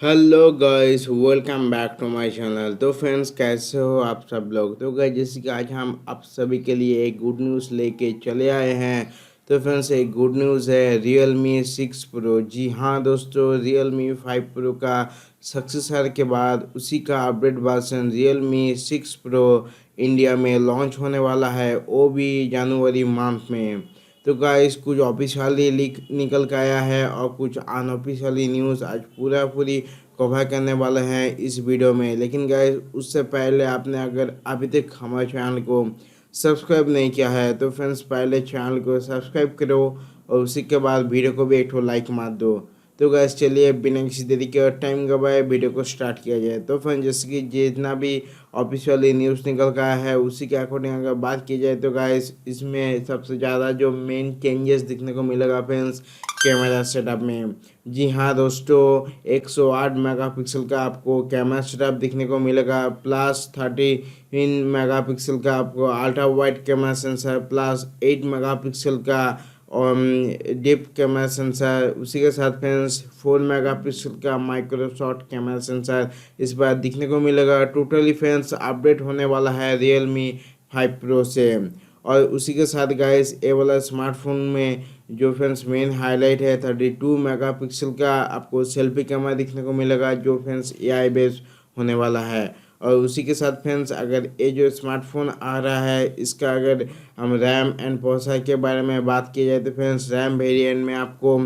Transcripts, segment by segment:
Hello guys, welcome back to my channel. तो friends, कैसे हो आप सब लोग। तो गाइस, जैसे कि आज हम आप सभी के लिए एक गुड न्यूज़ लेके चले आए हैं। तो फ्रेंड्स, एक गुड न्यूज़ है Realme 6 Pro। जी हाँ दोस्तों, Realme 5 Pro का सक्सेसर के बाद उसी का update version Realme 6 Pro India में लॉन्च होने वाला है, वो भी जनवरी मंथ में। तो गाइस, कुछ ऑफिशियली लीक निकल के आया है और कुछ अनऑफिशियली न्यूज़ आज पूरा पूरी कवर करने वाले हैं इस वीडियो में। लेकिन गाइस, उससे पहले आपने अगर अभी तक हमारे चैनल को सब्सक्राइब नहीं किया है तो फ्रेंड्स, पहले चैनल को सब्सक्राइब करो और उसी के बाद वीडियो को भी एक ठो लाइक मार दो। तो गैस, चलिए बिना किसी देरी के और टाइम गवाए वीडियो को स्टार्ट किया जाए। तो फ्रेंड, जैसे कि जितना भी ऑफिशियली न्यूज़ निकल का है उसी के अकॉर्डिंग अगर बात की जाए तो गाइस, इसमें सबसे ज़्यादा जो मेन चेंजेस दिखने को मिलेगा फ्रेंड्स, कैमरा सेटअप में। जी हाँ दोस्तों, 108 मेगापिक्सल का आपको कैमरा सेटअप दिखने को मिलेगा, प्लस 13 मेगापिक्सल का आपको ultra wide camera sensor, plus 8 megapixel का और डिप कैमरा सेंसर। उसी के साथ फ्रेंड्स 4 मेगापिक्सल का माइक्रो शॉट कैमरा सेंसर इस बार दिखने को मिलेगा। टोटली फ्रेंड्स अपडेट होने वाला है Realme 5 Pro से। और उसी के साथ गाइस, ये वाला स्मार्टफोन में जो फ्रेंड्स मेन हाईलाइट है, 32 मेगापिक्सल का आपको सेल्फी कैमरा दिखने को मिलेगा, जो फ्रेंड्स AI बेस्ड होने वाला है। और उसी के साथ फ्रेंड्स, अगर ये जो स्मार्टफोन आ रहा है इसका अगर हम रैम एंड प्रोसेसर के बारे में बात की जाए तो फ्रेंड्स, रैम वेरिएंट में आपको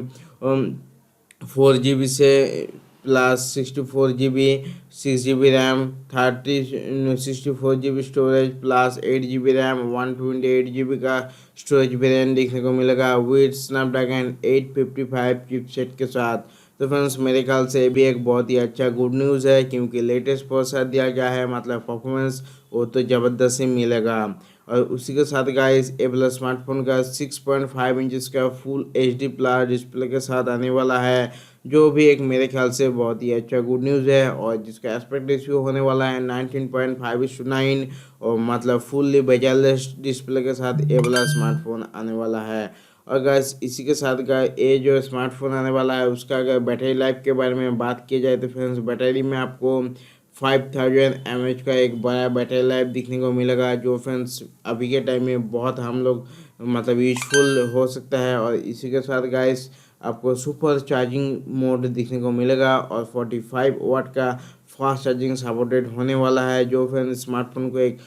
4 GB से plus 64 GB 6 GB RAM, 64 GB storage, plus 8 GB RAM, 128 GB का स्टोरेज वेरिएंट देखने को मिलेगा विद स्नैपड्रैगन 855 चिपसेट के साथ। तो फ्रेंड्स, मेरे ख्याल से ये भी एक बहुत ही अच्छा गुड न्यूज़ है, क्योंकि लेटेस्ट प्रोसेसर दिया गया है, मतलब परफॉर्मेंस वो तो ज़बरदस्त ही मिलेगा। और उसी के साथ गाइस, ये वाला स्मार्टफोन का 6.5 इंचज़ का फुल HD प्लस डिस्प्ले के साथ आने वाला है, जो भी एक मेरे ख्याल से बहुत ही अच्छा गुड न्यूज़ है। और जिसका एस्पेक्ट रेशियो होने वाला है 19.5:9, और मतलब फुल्ली बेजलेस डिस्प्ले के साथ ये वाला स्मार्टफोन आने वाला है। और गैस, इसी के साथ ये जो स्मार्टफोन आने वाला है उसका अगर बैटरी लाइफ के बारे में बात की जाए तो फ्रेंड्स, बैटरी में आपको 5000 mAh का एक बड़ा बैटरी लाइफ दिखने को मिलेगा, जो फ्रेंड्स अभी के टाइम में बहुत हम लोग मतलब यूजफुल हो सकता है। और इसी के साथ गाइस, आपको सुपर चार्जिंग मोड दिखने को मिलेगा और 45 वाट का फास्ट चार्जिंग सपोर्टेड होने वाला है, जो फ्रेंड्स स्मार्टफोन को एक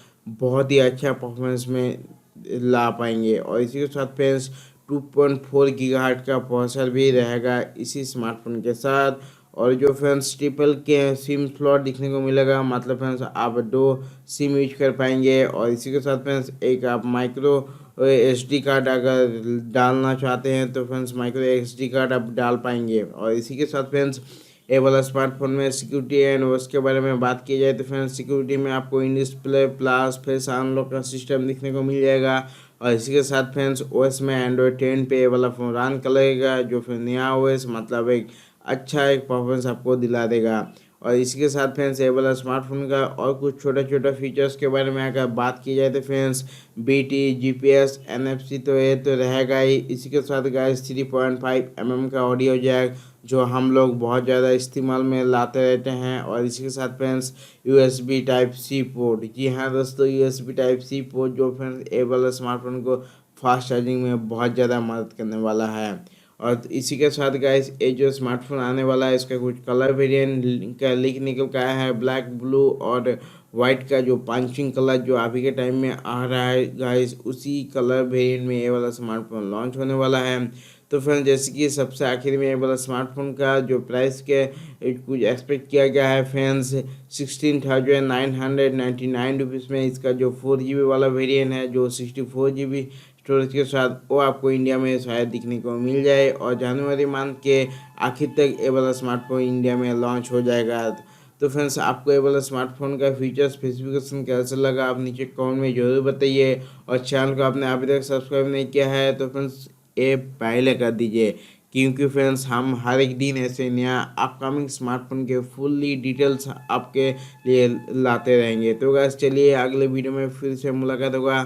बहुत ही अच्छा परफॉर्मेंस में ला पाएंगे। और इसी के साथ फ्रेंड्स, 2.4 GHz का प्रोसेसर भी रहेगा इसी स्मार्टफोन के साथ। और जो फ्रेंड्स ट्रिपल के सिम स्लॉट दिखने को मिलेगा, मतलब फ्रेंड्स आप 2 सिम यूज कर पाएंगे। और इसी के साथ फ्रेंड्स, एक आप माइक्रो SD कार्ड अगर डालना चाहते हैं तो फ्रेंड्स माइक्रो SD कार्ड आप डाल पाएंगे। और इसी के साथ फ्रेंड्स, ये वाला स्मार्टफोन में सिक्योरिटी एंड उसके बारे में बात की जाए तो फ्रेंड्स, सिक्योरिटी में आपको in display plus face unlock का सिस्टम दिखने को मिल जाएगा। और इसी के साथ फ्रेंड्स, OS में Android 10 पे ये वाला फ़ोन रन करेगा, जो फिर नया OS मतलब एक अच्छा एक परफॉर्मेंस आपको दिला देगा। और इसी के साथ फ्रेंड्स, ये वाला स्मार्टफोन का और कुछ छोटा छोटा फीचर्स के बारे में अगर बात की जाए तो फ्रेंड्स, BT GPS NFC तो ये तो रहेगा ही। इसी के साथ गाइस, 3.5 mm का ऑडियो जैक, जो हम लोग बहुत ज़्यादा इस्तेमाल में लाते रहते हैं। और इसी के साथ फ्रेंड्स, USB Type-C पोर्ट। जी हाँ दोस्तों, USB Type-C पोर्ट, जो फ्रेंड्स ये वाला स्मार्टफोन को फास्ट चार्जिंग में बहुत ज़्यादा मदद करने वाला है। और इसी के साथ गाइस, ये जो स्मार्टफोन आने वाला है इसका कुछ कलर वेरिएंट का लीक निकल के आया है, ब्लैक, ब्लू और वाइट का जो पंचिंग कलर जो अभी के टाइम में आ रहा है गाइस, उसी कलर वेरिएंट में ये वाला स्मार्टफोन लॉन्च होने वाला है। तो फ्रेंड, जैसे कि सबसे आखिर में ये वाला स्मार्टफोन का जो प्राइस के कुछ एक्सपेक्ट किया गया है फ्रेंड्स, 16,999 रुपीज़ में इसका जो 4 GB वाला वेरिएंट है, जो 64 GB स्टोरेज के साथ, वो आपको इंडिया में शायद दिखने को मिल जाए। और जनवरी मंथ के आखिर तक ये वाला स्मार्टफोन इंडिया में लॉन्च हो जाएगा। तो फ्रेंड्स, आपको ये वाला स्मार्टफोन का फीचर स्पेसिफिकेशन कैसा लगा आप नीचे कमेंट में ज़रूर बताइए। और चैनल को आपने अभी तक सब्सक्राइब नहीं किया है तो फ्रेंड्स, ये पहले कर दीजिए, क्योंकि फ्रेंड्स हम हर एक दिन ऐसे नया अपकमिंग स्मार्टफोन के फुल्ली डिटेल्स आपके लिए लाते रहेंगे। तो गाइस, चलिए अगले वीडियो में फिर से मुलाकात होगा।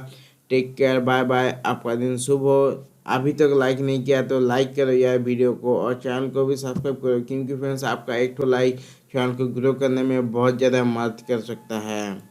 टेक केयर, बाय बाय, आपका दिन शुभ हो। अभी तक लाइक नहीं किया तो लाइक करो यार वीडियो को, और चैनल को भी सब्सक्राइब करो, क्योंकि फ्रेंड्स आपका एक तो लाइक चैनल को ग्रो करने में बहुत ज़्यादा मदद कर सकता है।